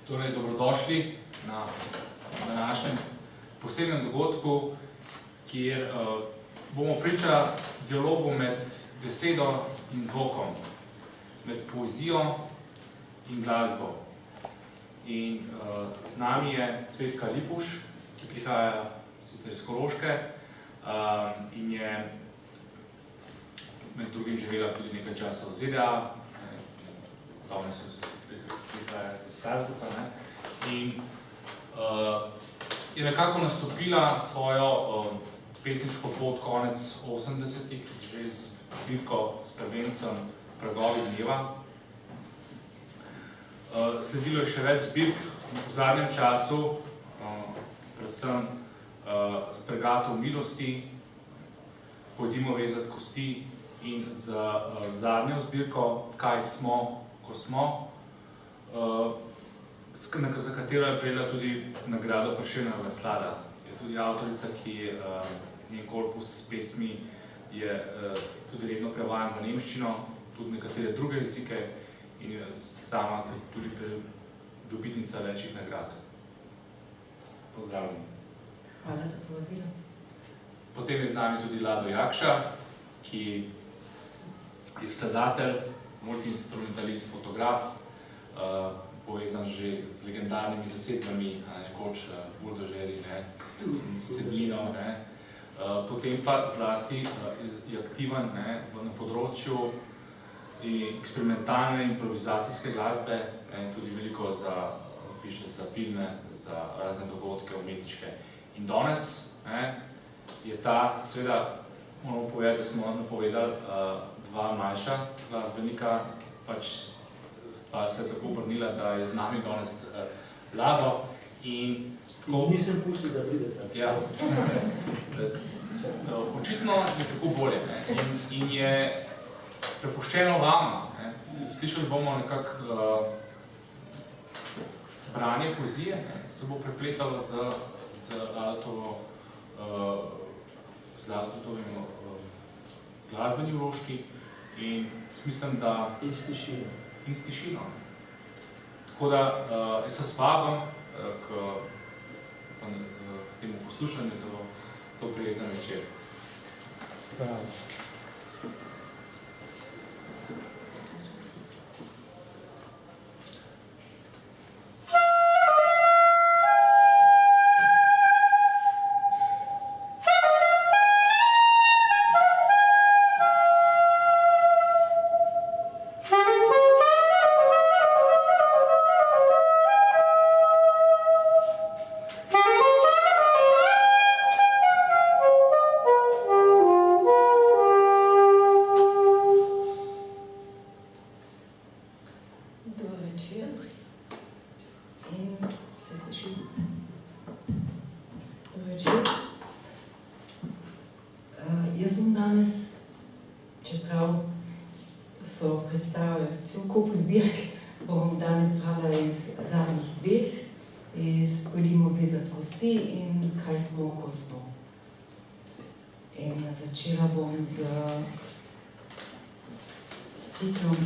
Torej, dobrodošli na današnjem posebnem dogodku, kjer bomo priča dialogu med besedo in zvokom, med poezijo in glasbo. In z nami je Cvetka Lipuš, ki prihaja sicer iz Koroške in je med drugim živela tudi nekaj časa v ZDA, davno se prihajate iz Salzburga, in je nekako nastopila svojo pesniško pot konec 80-ih, že z zbirko s prvencem Pragovi dneva. Sledilo je še več zbirk v zadnjem času, predvsem s Pregatov milosti, Pojdimo vezati kosti in z zadnjo zbirko Kaj smo, ko smo, za katero je prejela tudi nagrado Prešernovega sklada. Je tudi avtorica, ki njen korpus s pesmi je tudi redno prevajan v nemščino, tudi nekatere druge jezike in je sama tudi dobitnica večjih nagrad. Pozdravljeni. Hvala za povabilo. Potem je z nami tudi Lado Jakša, ki je skladatelj, multiinstrumentalist, fotograf, povezan že z legendarnimi zasedbami, nekoč Buldožeri in Sedlino. Potem pa zlasti je aktiven na področju eksperimentalne improvizacijske glasbe, tudi veliko piše za filme, za razne dogodke umetniške. In danes je ta, seveda moramo povedati, da smo napovedali dva mlajša glasbenika, ki pač stvar se je tako obrnila, da je z nami danes Lado. Nisem pustil, da pridete. Ja. Očitno je tako bolje in je prepuščeno vama. Slišali bomo nekako branje poezije, se bo prepletalo z Altovim glasbeni vložki in mislim, da... In s tišino. Tako da jaz se vabim k temu poslušanju, da bo to prijeten večer. Hvala. In kaj smo, ko smo. In začela bom s ciklom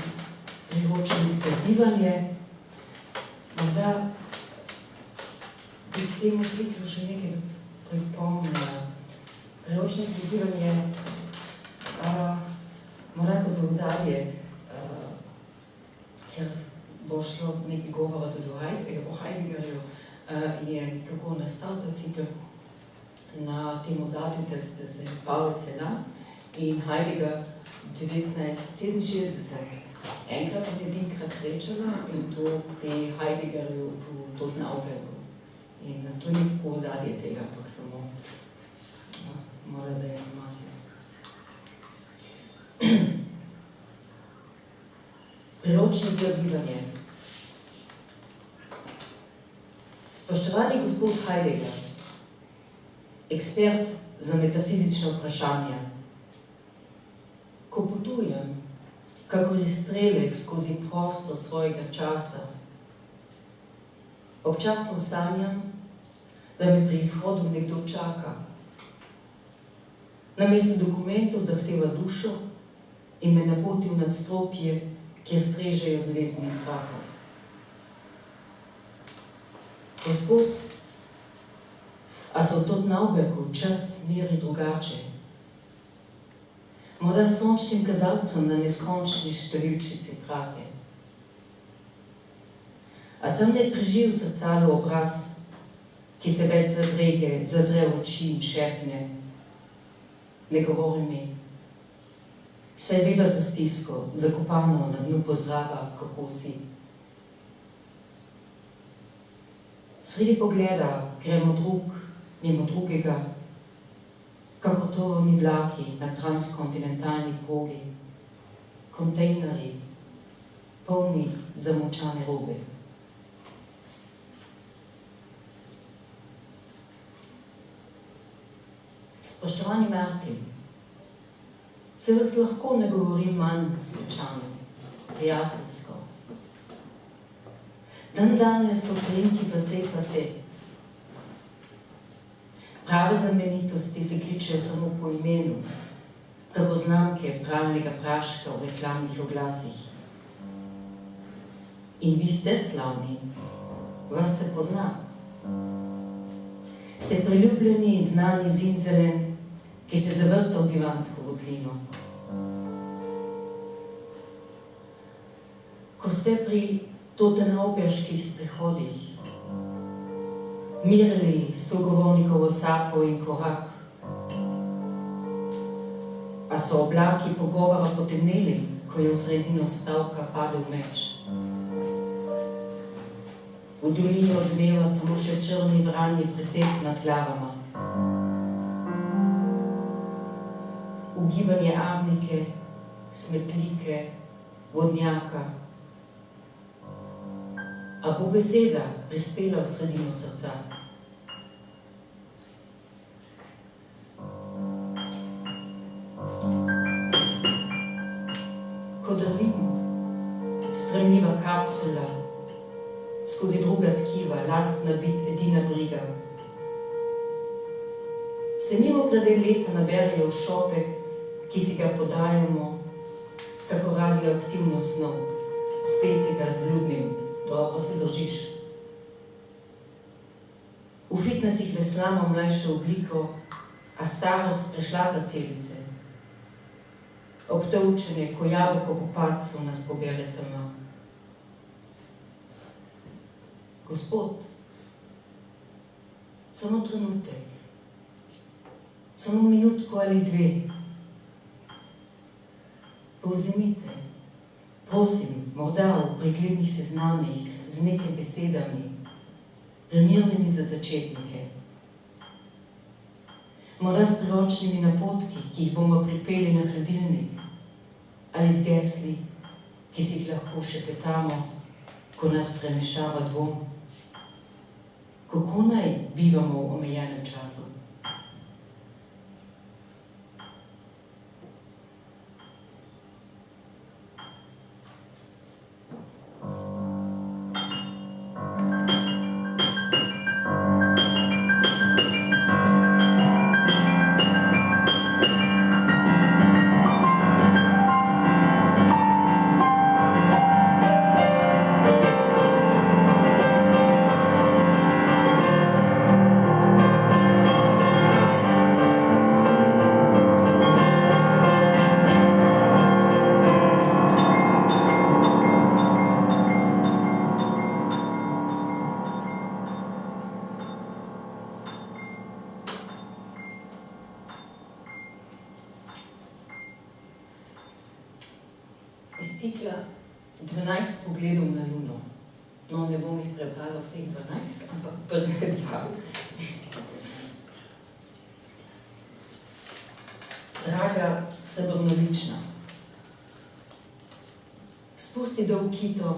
Priročnik za bivanje. Morda bi k temu ciklu še nekaj pripomnila. Priročnik za bivanje morda kot ozadje, ker bo šlo nekaj govora tudi o Heideggerju, in je kako nastal ta cikl na tem ozadju, da se Pavel Celan in Heidegger 1967 enkrat in edinkrat srečala in to pri Heideggerju v Totenaubergu. In to ni po ozadje tega, ampak samo mora za informacijo. Priročnik za bivanje. Spoštovani gospod Heidegger, ekspert za metafizične vprašanja, ko potujem, kakor izstrelek skozi prostor svojega časa, občasno sanjam, da me pri izhodu nekdo čaka. Namesto dokumentov zahteva dušo in me napoti v nadstropje, kjer strežejo zvezdni prahom. Gospod, a so v Tottenaubergu čas, mir in drugače? Morda sončnim kazalcem na neskončni številčici trate. A tam ne preživ zrcalo obraz, ki se več zadrege, zazre oči in šepne. Ne govori mi. Se viva za stisko, zakopano na dnu pozdrava, kako si. Sredi pogleda gremo drug mimo drugega, kako tovorni vlaki na transkontinentalni progi, kontejnerji, polni zamočane robe. Spoštovani Martin, se vas lahko ne govorim manj svečano, prijateljsko. Dan danes so priimki precej pase. Prave znamenitosti se kličejo samo po imenu, kako znamke pralnega praška v reklamnih oglasih. In vi ste slavni, vas se pozna. Ste priljubljeni in znani zimzelen, ki se zavrta v bivansko votlino. Ko ste pri Tottenauberških sprehodih mirili sogovornikovo sapo in korak, a so oblaki pogovora potemneli, ko je v sredino stavka padel meč. V dolini odmeva samo še črni vranji pretep nad glavama. Ugibanje avnike, smetlike, vodnjaka. A bo beseda prispela v sredino srca. Ko drvim, stremljiva kapsula, skozi druga tkiva, lastna bit, edina briga. Se mimogrede leta naberejo v šopek, ki si ga podajamo, kako radioaktivno snov, spetega z vljudnim. Dobro se držiš. V fitnesih veslamo mlajšo obliko, a starost prešlata celice. Obtolčenje, ko jabolko po padcu nas pobere tema. Gospod, samo trenutek, samo minutko ali dve. Povzemite. Prosim, morda v preglednih seznamih z nekaj besedami, primernimi za začetnike. Morda s priročnimi napotki, ki jih bomo pripeli na hladilnik, ali z gesli, ki si jih lahko šepetamo, ko nas premešava dvom. Kako naj bivamo v omejenem času? Iz cikla 12 pogledov na Luno. No, ne bom jih prebrala vseh 12, ampak prve dva. Draga srebrnolična, spusti dol kito,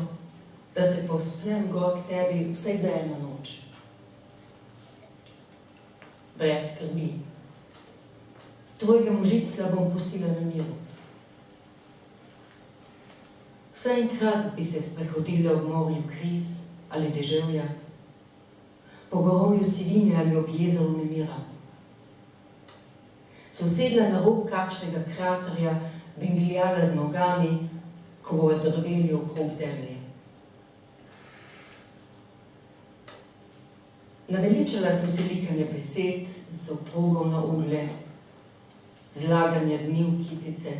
da se povzpnem gor k tebi vsaj za eno noč. Brez skrbi. Tvojega možičla bom pustila na miru. Vsaj enkrat bi se sprehodila v morju kriz ali deževja, po gorovju sivine ali ob jezeru nemira. Se usedla na rob kakšnega kraterja, bingljala z nogami, ko bo drveli okrog zemlje. Naveličala sem se likanja besed, soprogov na ugle, zlaganja dni v kitice.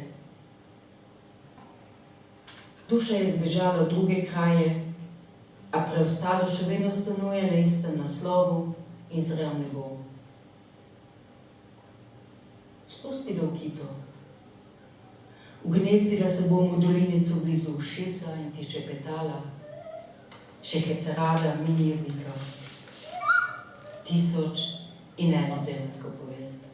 Duša je zbežala v druge kraje, a preostalo še vedno stanuje na istem naslovu in zre v nebo. Spustila v kito. Ugnezdila se bom v dolinico blizu ušesa in ti šepetala, še hecerada mini jezika. 1001 zemeljsko povest.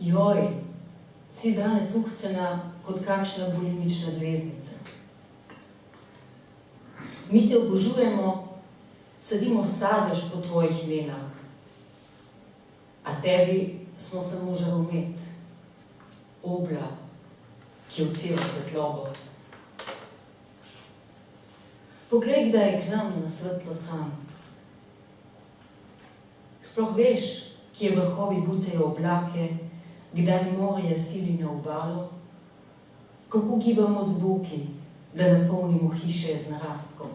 Joj, si danes uhcena kot kakšna bulimična zvezdnica. Mi te obožujemo, sadimo sadež po tvojih venah, a tebi smo samo žaromet, obla, ki odseva svetlobo. Poglej, kdaj je k nam na svetlo stran. Sploh veš, kje vrhovi bucejo oblake, kdaj morje sili na obalo, kako gibamo z boki, da napolnimo hiše z narastkom.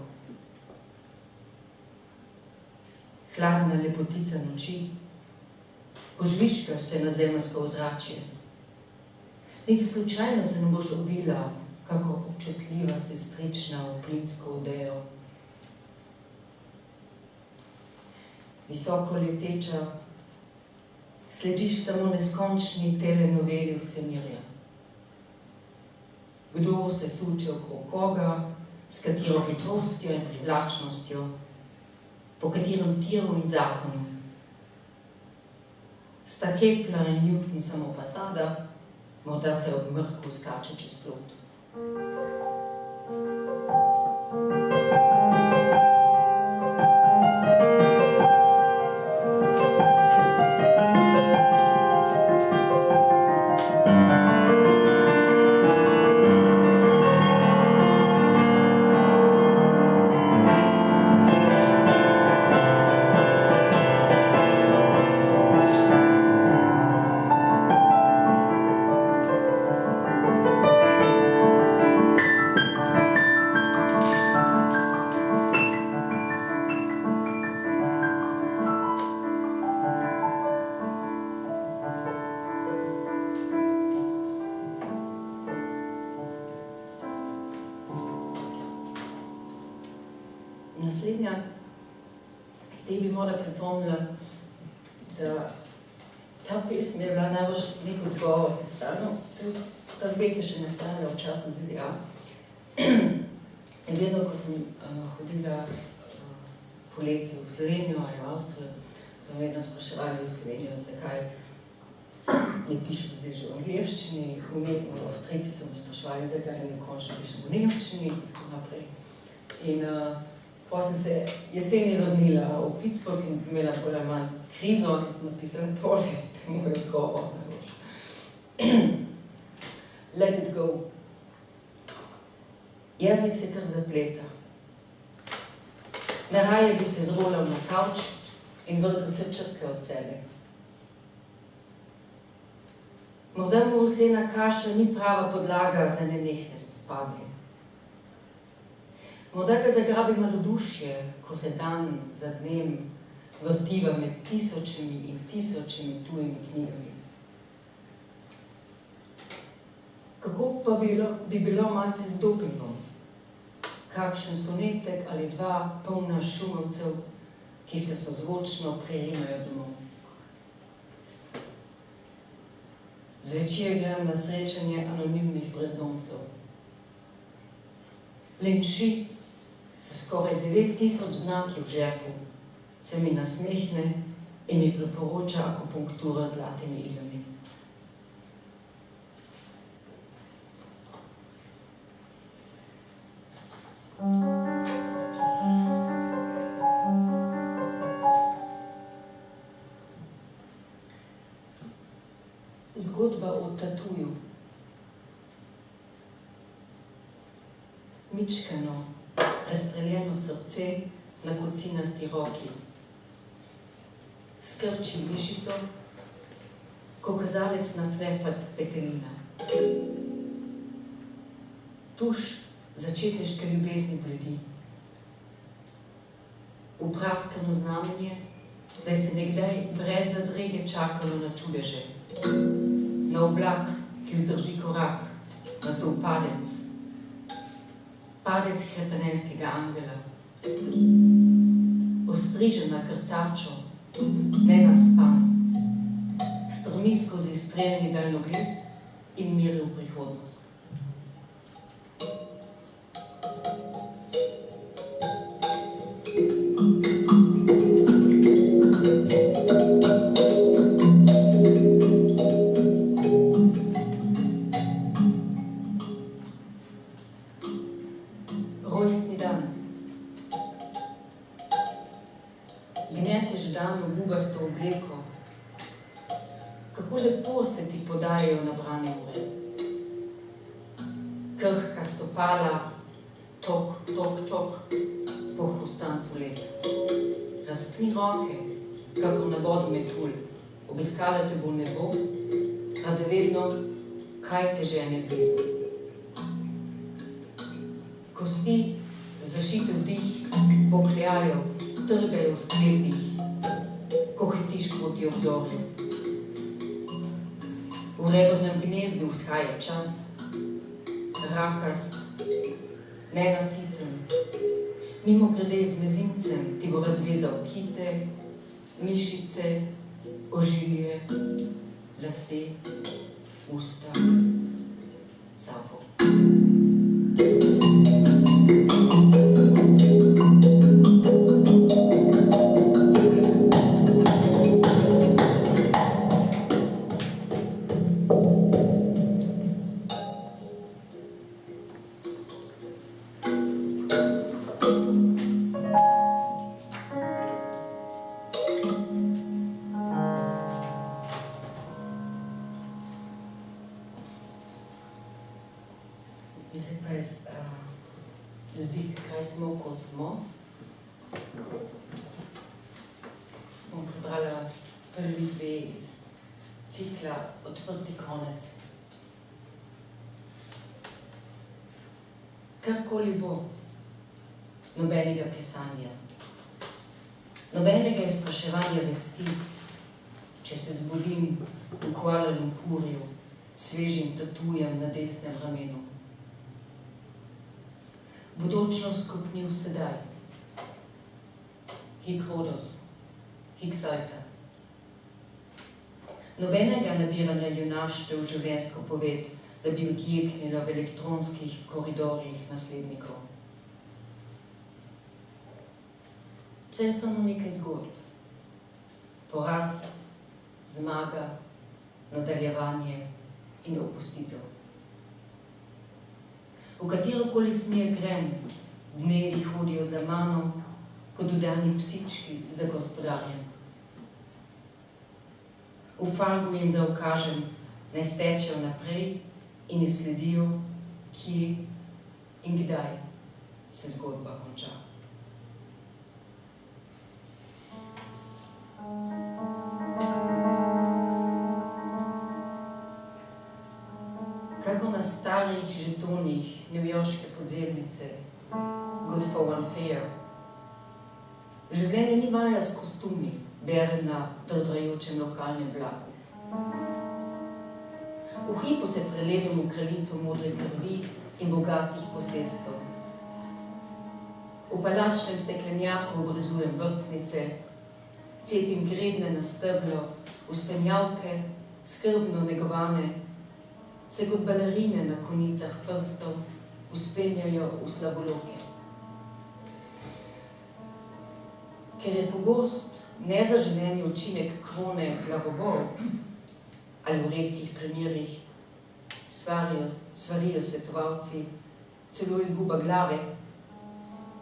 Hladna lepotica noči, požviškaš se na zemeljsko ozračje. Niti slučajno se ne boš ovila, kako občutljiva sestrična v plinsko odejo. Visoko leteča, slediš samo neskončni telenoveli vsemirja. Kdo se suče okrog koga, s katero hitrostjo in privlačnostjo, po katerem tiru in zakonu. Sta Kepler in Newton samo fasada, morda se ob mrku skače čez plot. Naslednja, ki bi morda pripomnila, da ta pesem je bila najbolj nek odgovor, ki stalno, ta zbeg je še nastajala v času ZDA. In vedno, ko sem hodila poleti v Slovenijo ali v Avstrijo, so me vedno spraševali v Slovenijo, zakaj ne pišem zdaj že v angleščini, v Avstrijci so me spraševali, zakaj ne končno pišem v nemščini in tako naprej. In pa sem se jeseni rodnila v Pittsburgh in imela bolj ali manj krizo in sem napisala tole, to je moj odgovor. Let it go. Jezik se kar zapleta. Najraje bi se zrolal na kavč in vrgel vse črke od sebe. Morda mu vsena kaša ni prava podlaga za nenehne spopade. Morda ga zagrabi malodušje, ko se dan za dnem vrtiva med tisočimi in tisočimi tujimi knjigami. Kako pa bi bilo malce z dopingom? Kakšen sonetek ali dva polna šumovcev, ki se sozvočno prerimajo domov. Zvečer gledam na srečanje anonimnih brezdomcev. Lenši, s skoraj 9000 znaki v žepu, se mi nasmehne in mi priporoča akupunkturo z zlatimi iglami. zgodba o tatuju. Mičkano, razstreljeno srce na kocinasti roki. Skrči mišico, ko kazalec napne petelina. Tuš začetniške ljubezni bledi. Upraskano znamenje, da je se nekdaj brez zadrege čakalo na čudeže. Na oblak, ki vzdrži korak, na to padec. Padec hrepenenskega angela. Ostrižena krtačo, nenaspan. Strmi skozi strelni daljnogled in miri v prihodnost. Rojstni dan. Gneteš dan v bubasto obleko. Kako lepo se ti podajajo nabrane ure. Krhka stopala, tok, tok, tok, po hrustancu let. Razpni roke, kakor na vodu metulj. Obiskala te bo nebo, radovedno, kaj te žene blizu. Kosti, zašite vdih, pokljajo, trgajo v sklepih, ko hitiš proti obzorju. V rebrnem gnezdu vzhaja čas, rakast, nenasiten. Mimogrede z mezincem ti bo razvezal kite, mišice, ožilje, lase, usta, sapo. Zdaj pa je zbirka Kaj smo, ko smo. Bom prebrala prvi dve iz cikla Odprti konec. Karkoli bo, nobenega kesanja, nobenega izpraševanja vesti, če se zbudim v Kuala Lumpurju, svežim tatujem na desnem ramenu. Bodočnost kopni v sedaj. Hik hodos, hik sajta. Nobenega nabiranja junaštev v življenjsko poved, da bi odjeknila v elektronskih koridorjih naslednikov. Vse je samo nekaj zgodb. Poraz, zmaga, nadaljevanje in opustitev. V katerokoli smer grem, dnevi hodijo za mano, kot udani psički za gospodarjem. V fargu jim zaukažem, naj stečejo naprej in ne sledijo, kje in kdaj se zgodba konča. Kako na starih žetonih newyorške podzemnice, Good for One Fair. Življenje ni vaja s kostumi, berem na drdrajočem lokalnem vlaku. V hipu se prelevim v kraljico modre krvi in bogatih posestov. V palačnem steklenjaku obrezujem vrtnice, cepim gredne na steblo, vzpenjavke, skrbno negovane, se kot balerine na konicah prstov vzpenjajo v slavoloke. Ker je pogost nezaželeni učinek krone glavobol ali v redkih primerih svarijo svetovalci, celo izguba glave,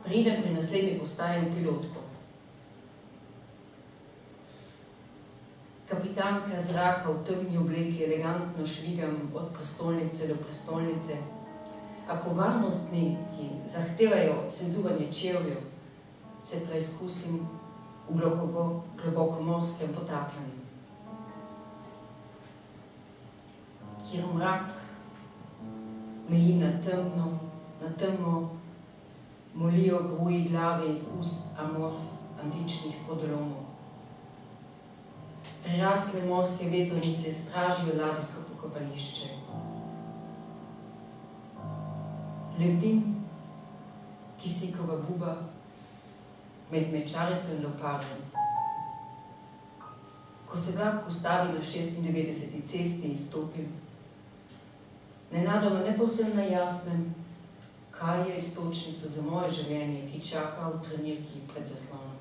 pridem pri naslednji postaji v pilotko. Kapitan kapitanka zraka v temni obleki elegantno švigam od prestolnice do prestolnice, ako varnostniki zahtevajo sezuvanje čevljev, se preizkusim v globokomorskem potapljanju. Kjer mrak meji na temno molijo gruji glave iz ust amorf antičnih podolomov. Prerasle morske vetrnice stražijo ladijsko pokopališče. Lebdim kisikova buba med mečarico in leopardom. Ko se vlak ustavi na 96. cesti, izstopim. Nenadoma ne povsem na jasnem, kaj je iztočnica za moje življenje, ki čaka v trenirki pred zaslonom.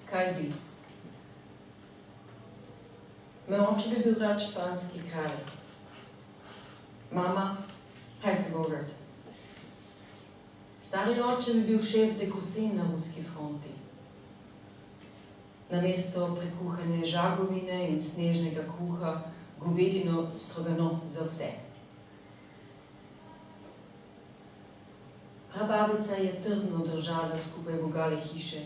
Kaj bi? Moj oče bi bil rad španski kralj. Mama, Hefegogart. Stari oče bi bil šef de Kusin na ruski fronti. Namesto prekuhane žagovine in snežnega kruha, govedino stroganov za vse. Prababica je trdno držala skupaj vogale hiše,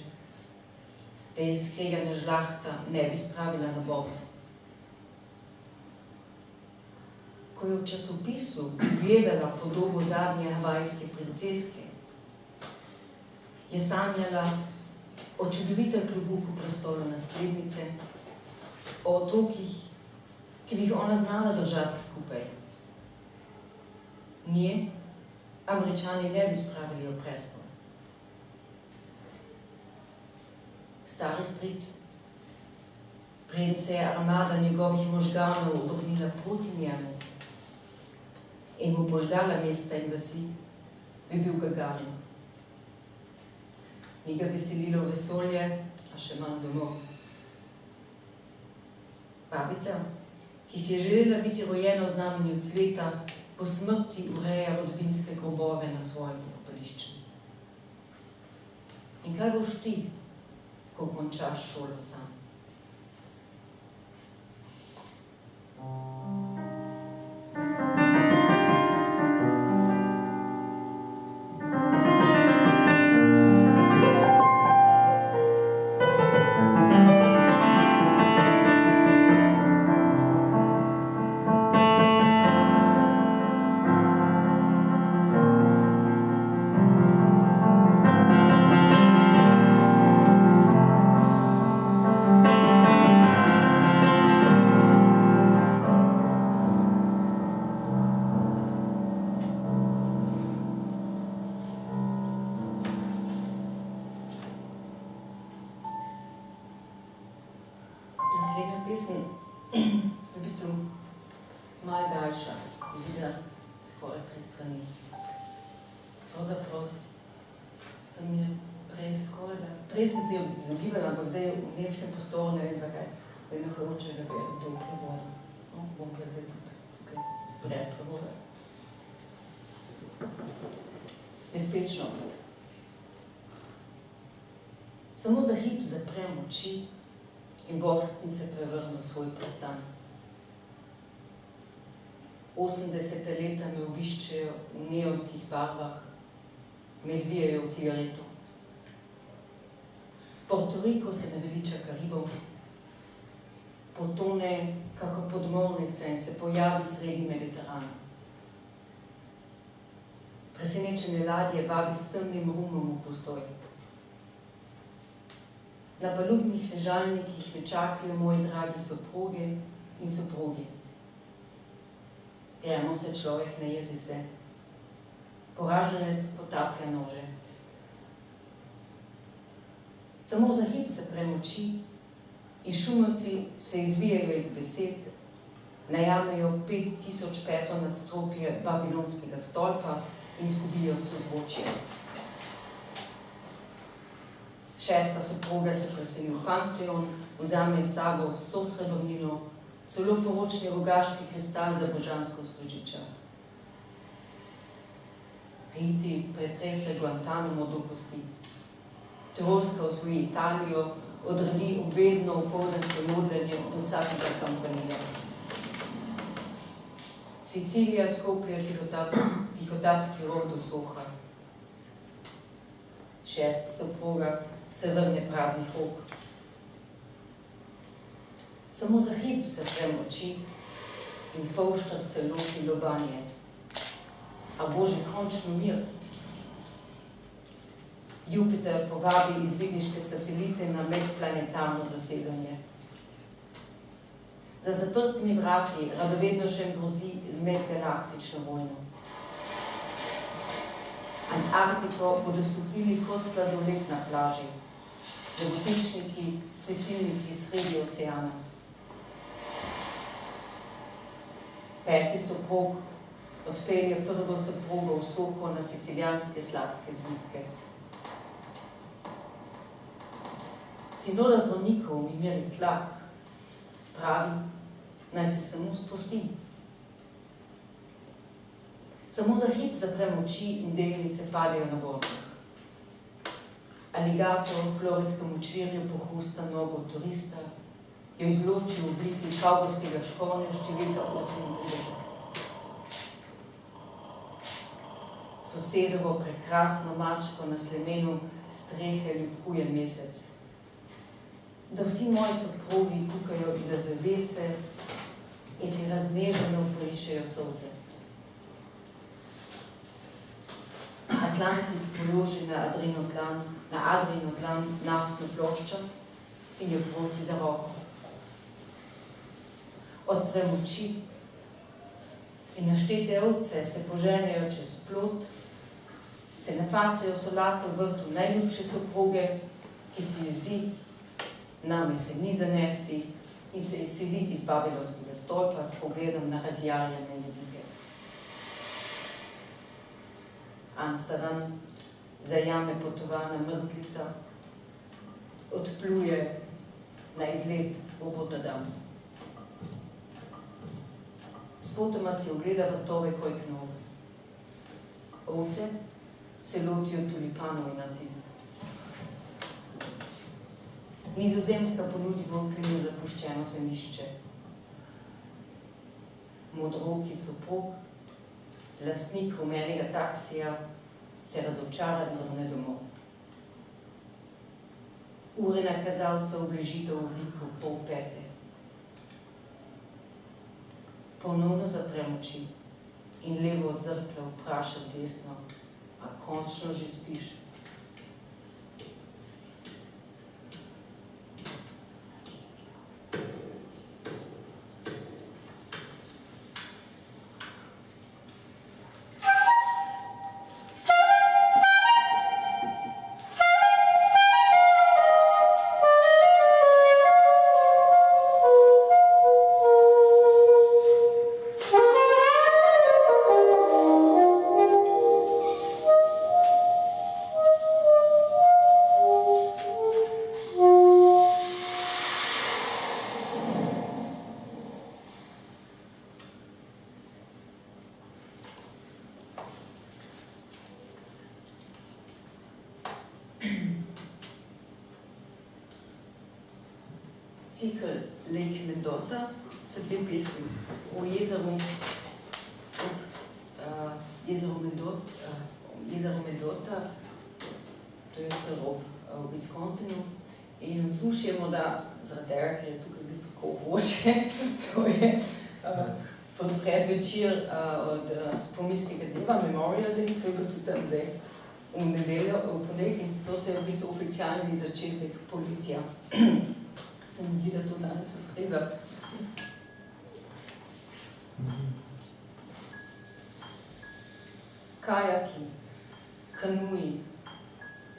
da je skregana žlahta ne bi spravila na bob. Ko je v časopisu gledala podobo zadnje havajske princeske, je sanjala o čudovitem klobuku prestola naslednice, o otokih, ki bi jih ona znala držati skupaj. Nje Američani ne bi spravili v prestol. Stari stric, preden se je armada njegovih možganov obrnila proti njemu in mu požgala mesta in vasi, bi bil Gagarin. Ni ga veselilo vesolje, a še manj domov. Babica, ki si je želela biti rojena v znamenju cveta, po smrti ureja rodbinske grobove na svojem pokopališču. In kaj boš ti, ko končaš šolo sam? Naslednja pesem je v bistvu malo daljša, je videla skoraj 3 strani. Pravzaprav sem je prej sem se jo izogibala, ampak zdaj v nemškem prostoru, ne vem zakaj, vedno hoče, da berem to v prevodu. No, bom pa zdaj tudi tukaj brez prevoda. Nespečnost. Samo za hip zaprem oči in Boston se prevrnil svoj prestan. 80. leta me obiščejo v neonskih barvah, me zvijajo v cigareto. Porto Rico se naveliča Karibov, potone kako podmornica in se pojavi sredi Mediterana. Presenečene ladje vabi s temnim rumom v postoj. Na palubnih ležalnikih me čakajo moji dragi soproge in soprogi. gremo se človek ne jezi se. Poraženec potaplja nože. Samo za hip se premoči in šumovci se izvijajo iz besed, najamejo 5005 nadstropje babilonskega stolpa in zgubijo sozvočje. 6. soproga se preseli v Panteon, vzame s sabo vso srebrnino, celo poročni rogaški kristal za božansko služiča. Haiti pretrese Guantanamo do kosti. Tirolska osvoji Italijo, odredi obvezno opoldansko modlenje za vsakega kampanila. Sicilija skoplje tihotapski rov do Soha. 6. soproga se vrne praznih rok. Samo za hip se premoči in polštar se loti lobanje. A Bože, končno mir. Jupiter povabi izvidniške satelite na medplanetarno zasedanje. Za zaprtimi vrati radovedno še grozi z medgalaktično vojno. Antarktiko bodo stopili kot sladoled na plaži, lepotičniki, svetilniki sredi oceana. 5. soprog odpelje prvo soprogo v Soho na sicilijanske sladke zvitke. Sinora zdravnikov mi meri tlak, pravi, naj se samo sprosti. Samo za hip zaprem oči in delnice padejo na borzah. Aligator v floretskem učvirju pohrusta nogo turista, jo izloči v obliki kavbojskega škornja številka 38. Sosedovo prekrasno mačko na slemenu strehe ljubkuje mesec. Da vsi moji soprogi kukajo iza zavese in si razneženo prišejo solze. Atlantik položi na adrenotlan naftno ploščo in jo prosi za roko. Odprem oči in naštete ovce se poženejo čez plot, se napasejo solato v vrtu najljubše soproge, ki se jezi, name se ni zanesti in se izseli iz babilonskega stolpa s pogledom na razjarjene jezike. Amsterdam zajame potovana mrzlica, odpluje na izlet v Rotterdam. Spotoma si ogleda vrtove Kojknov. Ovce se lotijo tulipanov in narcis. Nizozemska ponudi Brooklynu zapuščeno zemljišče. Modrooki soprog, lastnik rumenega taksija, se razočaran vrne domov. Ure na kazalca obležitev v Viku 4:30. Ponovno zaprem oči in levo zrklo vpraša desno, a končno že spiš? Cikl Lake Mendota sta dve pesmi o jezeru Mendota, to je ob v Wisconsinu, in vzdušje morda zaradi tega, ker je tukaj bilo tako vroče, to je predvečer od spominskega dneva, Memorial Day, to je bilo tudi tam zdaj v nedeljo, v ponedeljek, in to se je v bistvu oficialni začetek poletja. Se mi zdi, da to danes ustreza. kajaki, kanuji,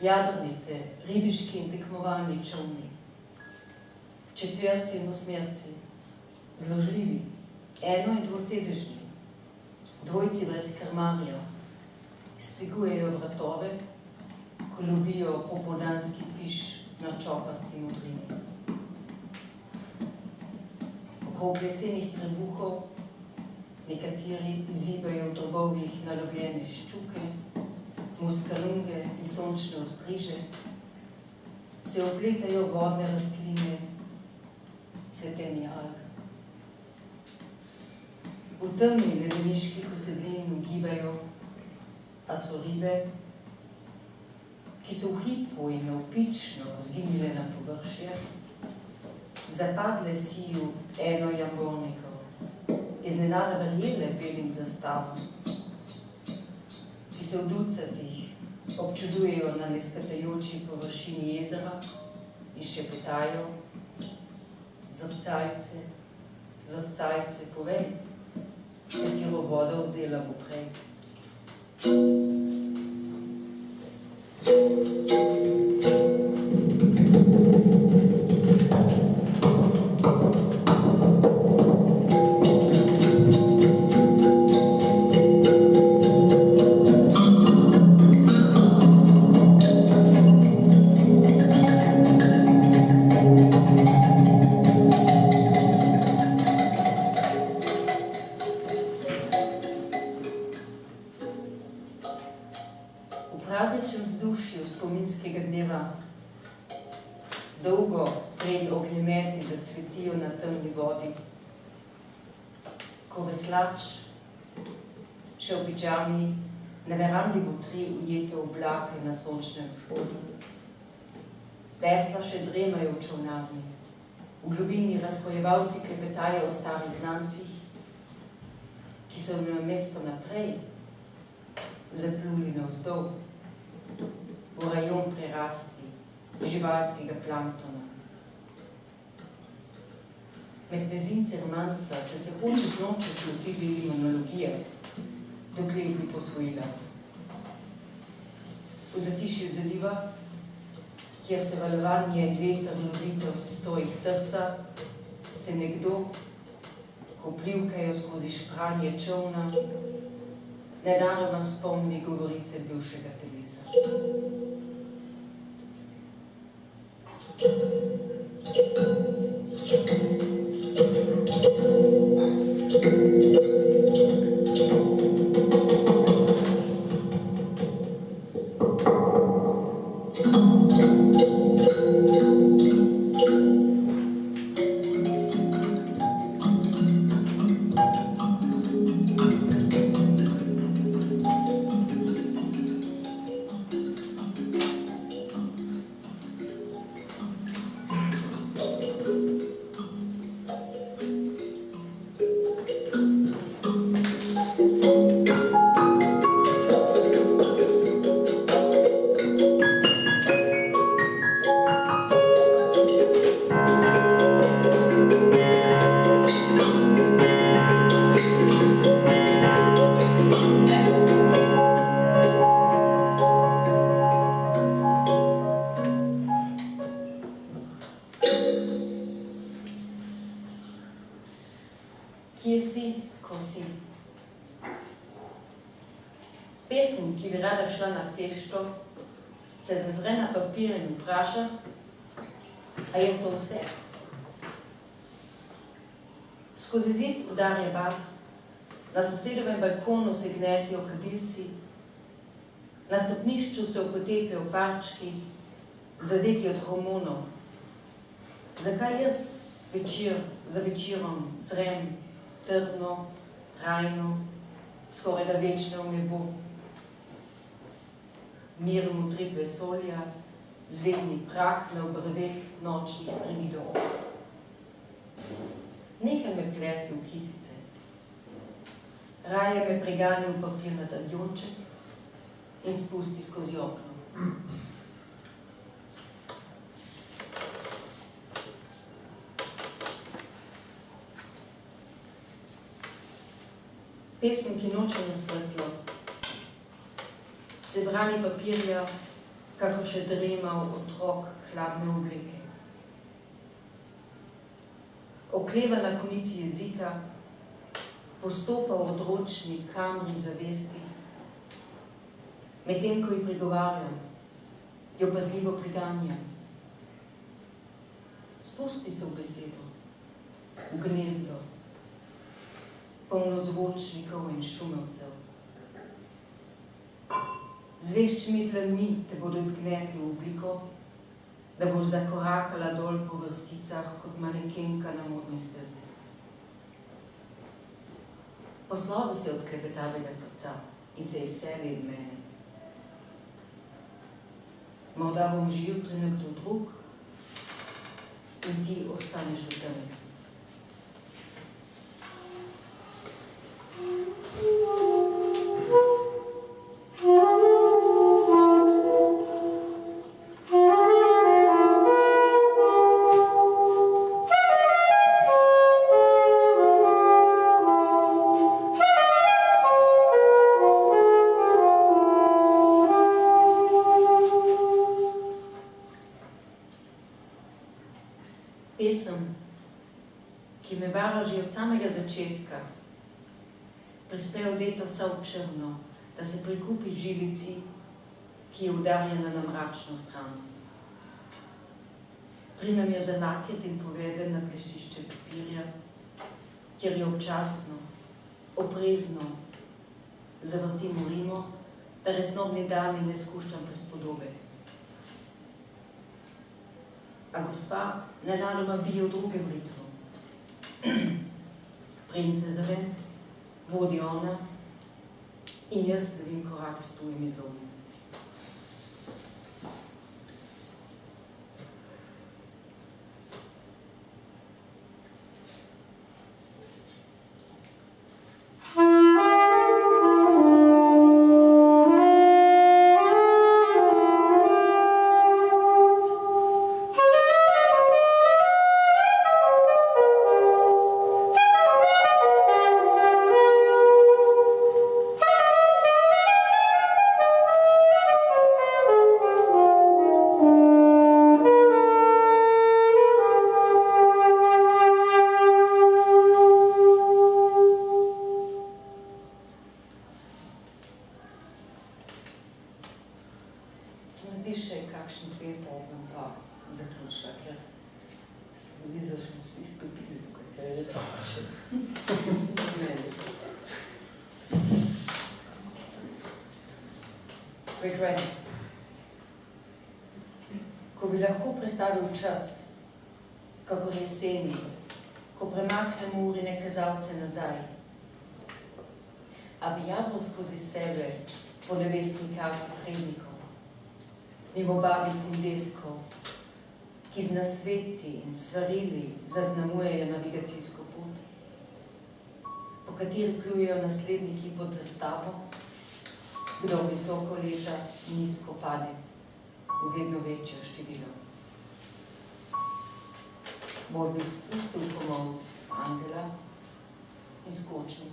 jadrnice, ribiški in tekmovalni čolni, četverci in osmerci, zložljivi, eno- in dvosedežni, dvojci brez krmarja, stegujejo vratove, ko lovijo popoldanski piš na čopasti modrini. Okrog lesenih trebuhov nekateri zibajo v drobovih nalovljene ščuke, muskalunge in sončne ostriže, se opletajo vodne rastline, cvetenje alg. V temni ledeniških usedlin gibajo asoribe, ki so v hipu in navpično zginile na površje, zapadle siju eno jambornikov, iznenada verjele belim zastavom, ki se v ducatih občudujejo na leskatajoči površini jezera in šepetajo: zrcalce, zrcalce, povej, katero vodo vzela bo prej. Dolgo pred ognjemeti zacvetijo na temni vodi, ko veslač, še v pidžami, na verandi botri ujete oblake na sončnem vzhodu. Vesla še dremajo v čolnarni, v globini razpojevalci klepetajo o starih znancih, ki so na mesto naprej zapluli navzdol, v rajon prerasti živalskega planktona. Med mezince romanca se hočeš nočeš lotili limonologije, dokler bi posvojila. V zatišju zaliva, kjer se valovanje in veter lovitev sestojih trsa, se nekdo, ko plivkajo skozi špranje čovna, nedaroma spomni govorice bivšega telesa. Kje si, ko si? Pesem, ki bi rada šla na fešto, se zazre na papir in vpraša, a je to vse? Skozi zid udarja bas, na sosedovem balkonu se gnetijo kadilci, na stopnišču se opotepijo parčki, zadeti od hormonov. Zakaj jaz večer za večerom zrem trdno, trajno, skoraj da večno v nebo? Mirom utrip vesolja, zvezdni prah na obrveh nočnih premidov. Nehaj me plesti v kitice. Raje me pregani v papirnat avionček in spusti skozi okno. Pesem, ki noče na svetlo, sebrani papirja, kako še dremal otrok hladne obleke. Okleva na konici jezika, postopa v odročni kamri zavesti, medtem ko ji pregovarjam, jo pazljivo priganjam. Spusti se v besedo, v gnezdo, polno zvočnikov in šumevcev. Z veščimi dlanmi te bodo zgnetli v obliko, da boš zakorakala dol po vrsticah kot manekenka na modni stezi. Poslovi se od klepetavega srca in se iz sebe iz mene. Morda bom že jutri nekdo drug in ti ostaneš v temi. Pesem, ki me vara že od samega začetka, prispe odeta vsa v črno, da se prikupi žilici, ki je udarjena na mračno stran. Primem jo za naket in povedem na plesišče papirja, kjer jo občasno, oprezno zavrtim v rimo, da resnobni dami ne skušam prespodobe. A gospa nenadoma bije v drugem ritmu. Princezove vodi ona in jaz devim korak s tujim izlogom. Regrets. Ko bi lahko prestavil čas, kakor jeseni, ko premaknemo urine kazalce nazaj, a bi jadro skozi sebe po nevestni karti prednikov, mimo babic in dedkov, ki z nasveti in svarili zaznamujejo navigacijsko pot, po kateri plujejo nasledniki pod zastavo, kdo visoko leta nizko pade v vedno večjo število. Bolj bi spustil komolc angela in skočil.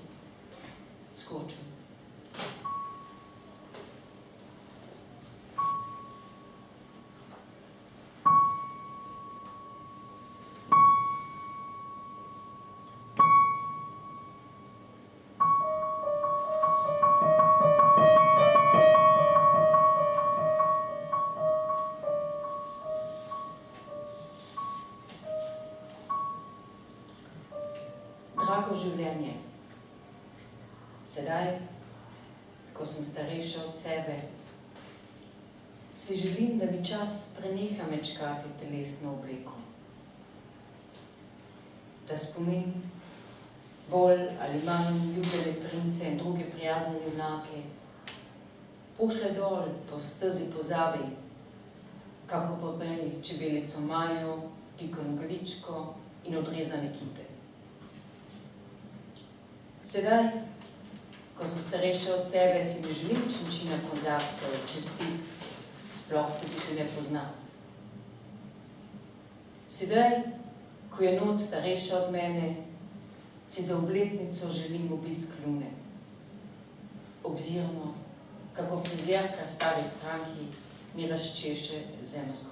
Drago življenje. Sedaj, ko sem starejša od sebe, si želim, da mi čas preneha mečkati telesno obleko. Da spomin bolj ali manj ljubljene prince in druge prijazne junake pošle dol po stezi pozabi, kako pa prej čebelico Majo, Piko Nogavičko in odrezane kite. Sedaj, ko sem starejša od sebe, si ne želim činčina konzarcev, čestit, sploh se ti še ne pozna. Sedaj, ko je noč starejša od mene, si za obletnico želim obisk lune. Obzirno, kako frizerka stari stranki mi razčeše zemljsko